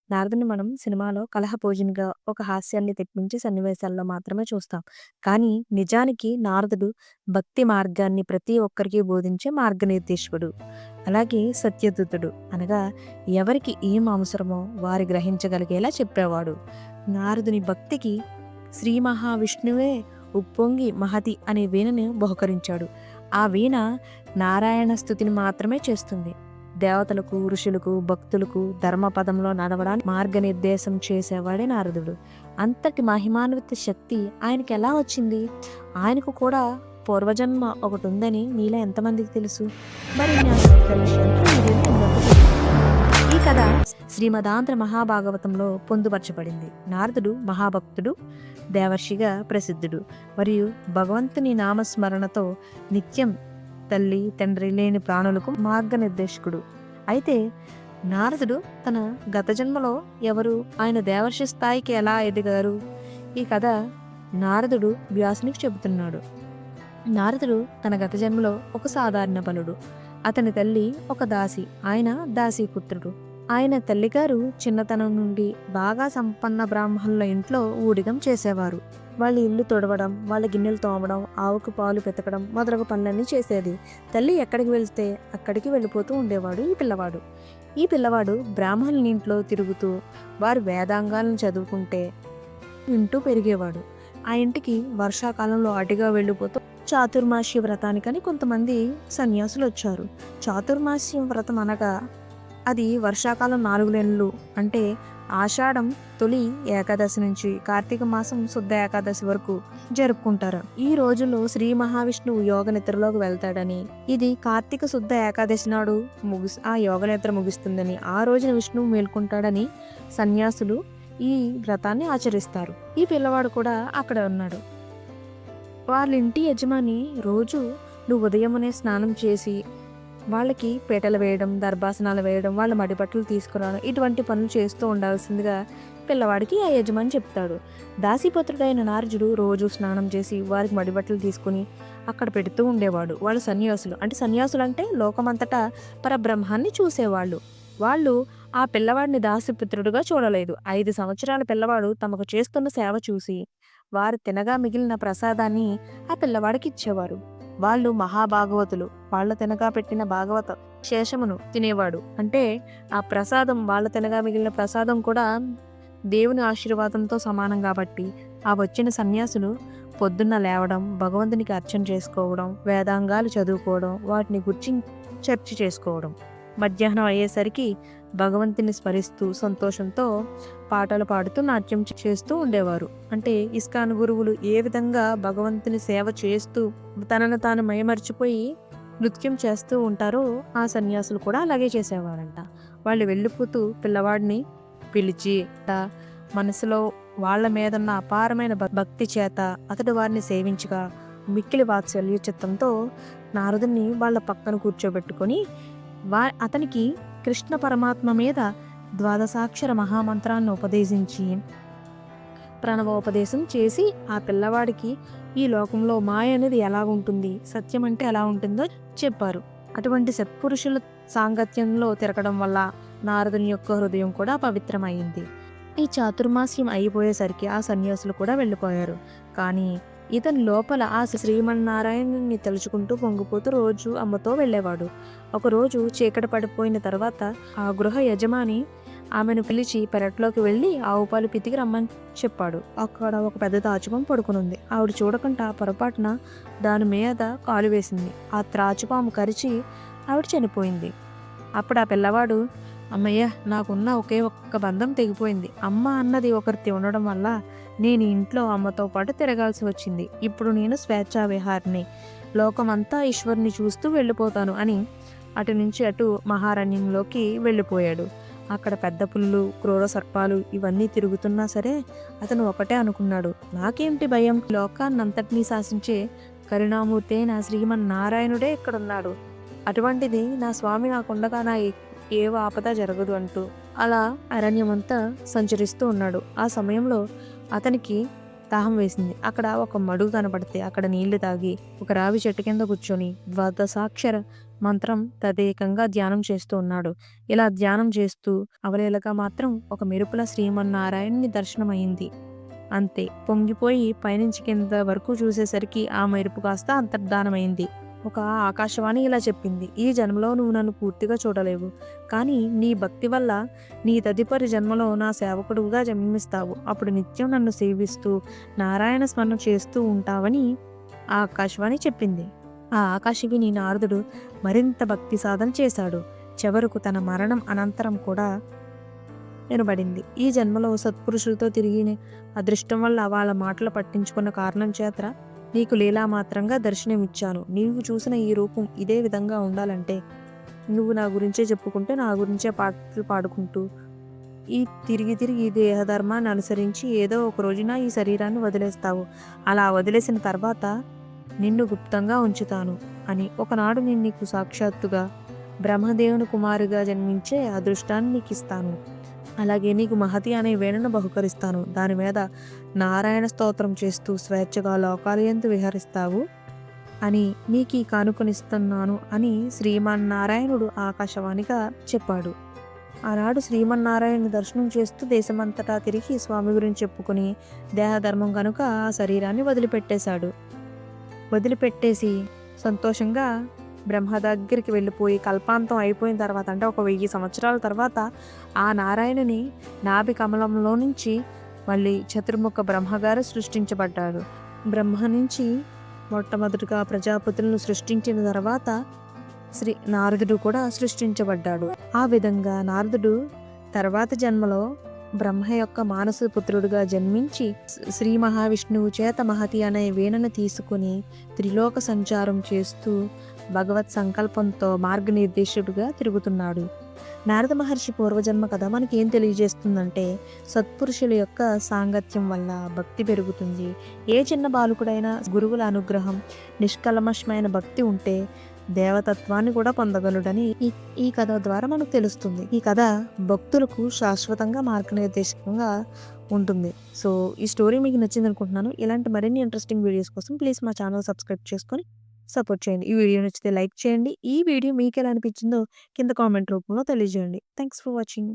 నారదుడిని మనం సినిమాలో కలహభోజనిగా ఒక హాస్యాన్ని తెప్పించే సన్నివేశాల్లో మాత్రమే చూస్తాం. కానీ నిజానికి నారదుడు భక్తి మార్గాన్ని ప్రతి ఒక్కరికి బోధించే మార్గనిర్దేశకుడు. అలాగే సత్యదూతుడు అనగా ఎవరికి ఏం అవసరమో వారు గ్రహించగలిగేలా చెప్పేవాడు. నారదుని భక్తికి శ్రీ మహావిష్ణువే ఉప్పొంగి మహతి అనే వీణను బహుకరించాడు. ఆ వీణ నారాయణ స్తుతిని మాత్రమే చేస్తుంది. దేవతలకు, ఋషులకు, భక్తులకు ధర్మపదంలో నడవడానికి మార్గనిర్దేశం చేసేవాడే నారదుడు. అంతటి మహిమాన్విత శక్తి ఆయనకి ఎలా వచ్చింది? ఆయనకు కూడా పూర్వజన్మ ఒకటుందని మీలో ఎంతమందికి తెలుసు? మరిన్ని ఆసక్తికర విషయాలతో ఈ వీడియోని ముందుకు తీసుకెళ్తాను. ఈ కథ శ్రీమదాంధ్ర మహాభాగవతంలో పొందుపరచబడింది. నారదుడు మహాభక్తుడు, దేవర్షిగా ప్రసిద్ధుడు మరియు భగవంతుని నామస్మరణతో నిత్యం తల్లి తండ్రి లేని ప్రాణులకు మార్గనిర్దేశకుడు. అయితే నారదుడు తన గత జన్మలో ఎవరు, ఆయన దేవర్షి స్థాయికి ఎలా ఎదిగారు? ఈ కథ నారదుడు వ్యాసునికి చెబుతున్నాడు. నారదుడు తన గత జన్మలో ఒక సాధారణ బలుడు. అతని తల్లి ఒక దాసి, ఆయన దాసీపుత్రుడు. ఆయన తల్లిగారు చిన్నతనం నుండి బాగా సంపన్న బ్రాహ్మణుల ఇంట్లో ఊడిగం చేసేవారు. వాళ్ళ ఇల్లు తొడవడం, వాళ్ళ గిన్నెలు తోమడం, ఆవుకు పాలు పెతకడం మొదలగు పనులన్నీ చేసేది. తల్లి ఎక్కడికి వెళ్తే అక్కడికి వెళ్ళిపోతూ ఉండేవాడు ఈ పిల్లవాడు బ్రాహ్మణుల ఇంట్లో తిరుగుతూ వారు వేదాంగాలను చదువుకుంటే వింటూ పెరిగేవాడు. ఆ ఇంటికి వర్షాకాలంలో అటుగా వెళ్ళిపోతూ చాతుర్మాస్య వ్రతానికని కొంతమంది సన్యాసులు వచ్చారు. చాతుర్మాస్య వ్రతం అనగా అది వర్షాకాలం 4 నెలలు, అంటే ఆషాఢం తొలి ఏకాదశి నుంచి కార్తీక మాసం శుద్ధ ఏకాదశి వరకు జరుపుకుంటారు. ఈ రోజుల్లో శ్రీ మహావిష్ణువు యోగ నిద్రలోకి వెళ్తాడని, ఇది కార్తీక శుద్ధ ఏకాదశి నాడు ఆ యోగ నిద్ర ముగిస్తుందని, ఆ రోజున విష్ణువు మేల్కొంటాడని సన్యాసులు ఈ వ్రతాన్ని ఆచరిస్తారు. ఈ పిల్లవాడు కూడా అక్కడ ఉన్నాడు. వాళ్ళ ఇంటి యజమాని రోజు నువ్వు ఉదయమునే స్నానం చేసి వాళ్ళకి పీటలు వేయడం, దర్భాసనాలు వేయడం, వాళ్ళ మడిబట్టలు తీసుకురావడం, ఇటువంటి పనులు చేస్తూ ఉండాల్సిందిగా పిల్లవాడికి ఆ యజమాని చెప్తాడు. దాసీపుత్రుడైన నారదుడు రోజు స్నానం చేసి వారికి మడిబట్టలు తీసుకుని అక్కడ పెడుతూ ఉండేవాడు. వాళ్ళు సన్యాసులు. అంటే సన్యాసులు అంటే లోకమంతటా పరబ్రహ్మాన్ని చూసేవాళ్ళు. వాళ్ళు ఆ పిల్లవాడిని దాసీపుత్రుడుగా చూడలేదు. 5 సంవత్సరాల పిల్లవాడు తమకు చేస్తున్న సేవ చూసి వారు తినగా మిగిలిన ప్రసాదాన్ని ఆ పిల్లవాడికి ఇచ్చేవారు. వాళ్ళు మహాభాగవతులు. వాళ్ళ తినగా పెట్టిన భాగవత శేషమును తినేవాడు. అంటే ఆ ప్రసాదం, వాళ్ళ తినగా మిగిలిన ప్రసాదం కూడా దేవుని ఆశీర్వాదంతో సమానం కాబట్టి ఆ వచ్చిన సన్యాసులు పొద్దున్న లేవడం, భగవంతునికి అర్చన చేసుకోవడం, వేదాంగాలు చదువుకోవడం, వాటిని గురించి చర్చ చేసుకోవడం, మధ్యాహ్నం అయ్యేసరికి భగవంతుని స్మరిస్తూ సంతోషంతో పాటలు పాడుతూ నాట్యం చేస్తూ ఉండేవారు. అంటే ఇస్కాన్ గురువులు ఏ విధంగా భగవంతుని సేవ చేస్తూ తనను తాను మయమర్చిపోయి నృత్యం చేస్తూ ఉంటారో ఆ సన్యాసులు కూడా అలాగే చేసేవారంట. వాళ్ళు వెళ్ళిపోతూ పిల్లవాడిని పిలిచి మనసులో వాళ్ళ మీదన్న అపారమైన భక్తి చేత అతడు వారిని సేవించగా మిక్కిలి వాత్సల్య చిత్తంతో నారదుని వాళ్ళ పక్కన కూర్చోబెట్టుకొని అతనికి కృష్ణ పరమాత్మ మీద ద్వాదశాక్షర మహామంత్రాన్ని ఉపదేశించి ప్రణవోపదేశం చేసి ఆ పిల్లవాడికి ఈ లోకంలో మాయ అనేది ఎలా ఉంటుంది, సత్యం అంటే ఎలా ఉంటుందో చెప్పారు. అటువంటి సత్పురుషుల సాంగత్యంలో తిరగడం వల్ల నారదుని యొక్క హృదయం కూడా పవిత్రమైంది. ఈ చాతుర్మాస్యం అయిపోయేసరికి ఆ సన్యాసులు కూడా వెళ్ళిపోయారు. కానీ ఇతని లోపల ఆ శ్రీమన్నారాయణుని తలుచుకుంటూ పొంగిపోతూ రోజు అమ్మతో వెళ్ళేవాడు. ఒకరోజు చీకటి పడిపోయిన తర్వాత ఆ గృహ యజమాని ఆమెను పిలిచి పెరట్లోకి వెళ్ళి ఆవు పాలు పితికి రమ్మని చెప్పాడు. అక్కడ ఒక పెద్ద తాచుపాము పడుకునుంది. ఆవిడ చూడకుండా పొరపాటున దాని మీద కాలు వేసింది. ఆ త్రాచుపాము కరిచి ఆవిడ చనిపోయింది. అప్పుడు ఆ పిల్లవాడు, అమ్మయ్య, నాకున్న ఒకే ఒక్క బంధం తెగిపోయింది. అమ్మ అన్నది ఒకరితి ఉండడం వల్ల నేను ఇంట్లో అమ్మతో పాటు తిరగాల్సి వచ్చింది. ఇప్పుడు నేను స్వేచ్ఛా విహారిని, లోకమంతా ఈశ్వరుని చూస్తూ వెళ్ళిపోతాను అని అటు నుంచి అటు మహారణ్యంలోకి వెళ్ళిపోయాడు. అక్కడ పెద్ద పుల్లు, క్రూర సర్పాలు ఇవన్నీ తిరుగుతున్నా సరే అతను ఒకటే అనుకున్నాడు, నాకేంటి భయం, లోకాన్నంతటినీ శాసించే కరుణామూర్తి నా శ్రీమన్నారాయణుడే ఇక్కడున్నాడు. అటువంటిది నా స్వామి నాకుండగా నా ఏ ఆపద జరగదు అంటూ అలా అరణ్యమంతా సంచరిస్తూ ఉన్నాడు. ఆ సమయంలో అతనికి దాహం వేసింది. అక్కడ ఒక మడుగు కనపడితే అక్కడ నీళ్లు తాగి, ఒక రావి చెట్టు కింద కూర్చొని ద్వాదశాక్షర మంత్రం తదేకంగా ధ్యానం చేస్తూ ఉన్నాడు. ఇలా ధ్యానం చేస్తూ అవలీలగా మాత్రం ఒక మెరుపుల శ్రీమన్నారాయణుని దర్శనమయింది. అంతే. పొంగిపోయి పైనుంచి కింద వరకు చూసేసరికి ఆ మెరుపు కాస్త అంతర్ధానమైంది. ఒక ఆకాశవాణి ఇలా చెప్పింది. "ఈ జన్మలో నువ్వు నన్ను పూర్తిగా చూడలేవు. కానీ నీ భక్తి వల్ల నీ తదుపరి జన్మలో నా సేవకుడుగా జన్మిస్తావు. అప్పుడు నిత్యం నన్ను సేవిస్తూ నారాయణ స్మరణ చేస్తూ ఉంటావని" ఆ ఆకాశవాణి చెప్పింది. ఆ ఆకాశవాణి నారదుడు మరింత భక్తి సాధన చేశాడు. చివరకు తన మరణం అనంతరం కూడా వినబడింది. ఈ జన్మలో సత్పురుషులతో తిరిగిన అదృష్టం వల్ల వాళ్ళ మాటలు పట్టించుకున్న కారణం చేత నీకు లీలామాత్రంగా దర్శనమిచ్చాను. నీవు చూసిన ఈ రూపం ఇదే విధంగా ఉండాలంటే నువ్వు నా గురించే చెప్పుకుంటూ నా గురించే పాటలు పాడుకుంటూ తిరిగి తిరిగి ఈ దేహధర్మాన్ని అనుసరించి ఏదో ఒక రోజున ఈ శరీరాన్ని వదిలేస్తావు. అలా వదిలేసిన తర్వాత నిన్ను గుప్తంగా ఉంచుతాను అని ఒకనాడు నేను నీకు సాక్షాత్తుగా బ్రహ్మదేవుని కుమారుగా జన్మించే అదృష్టాన్ని నీకు ఇస్తాను. అలాగే నీకు మహతి అనే వేణును బహుకరిస్తాను. దాని మీద నారాయణ స్తోత్రం చేస్తూ స్వేచ్ఛగా లోకాలయందు విహరిస్తావు అని నీకు ఈ కానుకనిస్తున్నాను అని శ్రీమన్నారాయణుడు ఆకాశవాణిగా చెప్పాడు. ఆనాడు శ్రీమన్నారాయణ దర్శనం చేస్తూ దేశమంతటా తిరిగి స్వామి గురించి చెప్పుకుని దేహధర్మం కనుక ఆ శరీరాన్ని వదిలిపెట్టేసి సంతోషంగా బ్రహ్మ దగ్గరికి వెళ్ళిపోయి కల్పాంతం అయిపోయిన తర్వాత అంటే ఒక 1000 సంవత్సరాల తర్వాత ఆ నారాయణుని నాభి కమలంలో నుంచి మళ్ళీ చతుర్ముఖ బ్రహ్మగారు సృష్టించబడ్డాడు. బ్రహ్మ నుంచి మొట్టమొదటిగా ప్రజాపతులను సృష్టించిన తర్వాత నారదుడు కూడా సృష్టించబడ్డాడు. ఆ విధంగా నారదుడు తర్వాత జన్మలో బ్రహ్మ యొక్క మానస పుత్రుడుగా జన్మించి శ్రీ మహావిష్ణువు చేత మహతి అనే వీణను తీసుకుని త్రిలోక సంచారం చేస్తూ భగవత్ సంకల్పంతో మార్గనిర్దేశుడుగా తిరుగుతున్నాడు. నారద మహర్షి పూర్వజన్మ కథ మనకి ఏం తెలియజేస్తుందంటే సత్పురుషుల యొక్క సాంగత్యం వల్ల భక్తి పెరుగుతుంది. ఏ చిన్న బాలకుడైనా గురువుల అనుగ్రహం, నిష్కల్మషమైన భక్తి ఉంటే దేవతత్వాన్ని కూడా పొందగలడని ఈ కథ ద్వారా మనకు తెలుస్తుంది. ఈ కథ భక్తులకు శాశ్వతంగా మార్గనిర్దేశకంగా ఉంటుంది. సో ఈ స్టోరీ మీకు నచ్చింది అనుకుంటున్నాను. ఇలాంటి మరిన్ని ఇంట్రెస్టింగ్ వీడియోస్ కోసం ప్లీజ్ మా ఛానల్ సబ్స్క్రైబ్ చేసుకొని సపోర్ట్ చేయండి. ఈ వీడియో నచ్చితే లైక్ చేయండి. ఈ వీడియో మీకు ఎలా అనిపించిందో కింద కామెంట్ రూపంలో తెలియజేయండి. Thanks for watching.